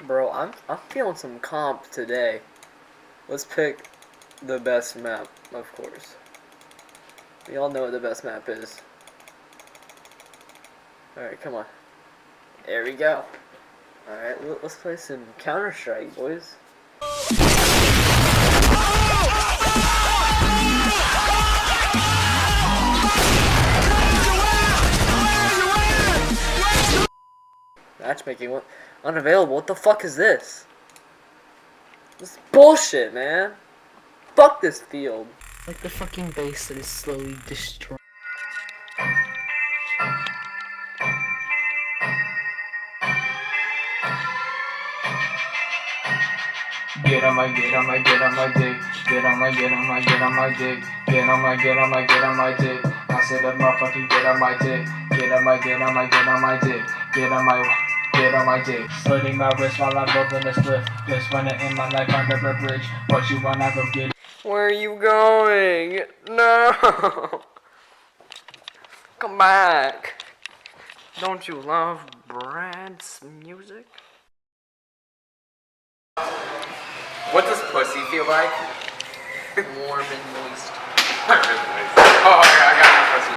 Bro, I'm feeling some comp today. Let's pick the best map, of course. We all know what the best map is. Alright, come on. There we go. Alright, let's play some Counter-Strike, boys. Matchmaking unavailable. What the fuck is this? This is bullshit, man. Fuck this field. Like the fucking base that is slowly destroying. Get on my dick, get on my dick, get on my dick, get on my dick. I said the motherfucking get on my dick, get on my dick, get on my dick. Slitting my wrist while I'm rolling a split, just running in my life under a bridge. What you wanna go get? Where are you going? No! Come back. Don't you love Brad's music? What does pussy feel like? Warm and moist. Oh, okay, I got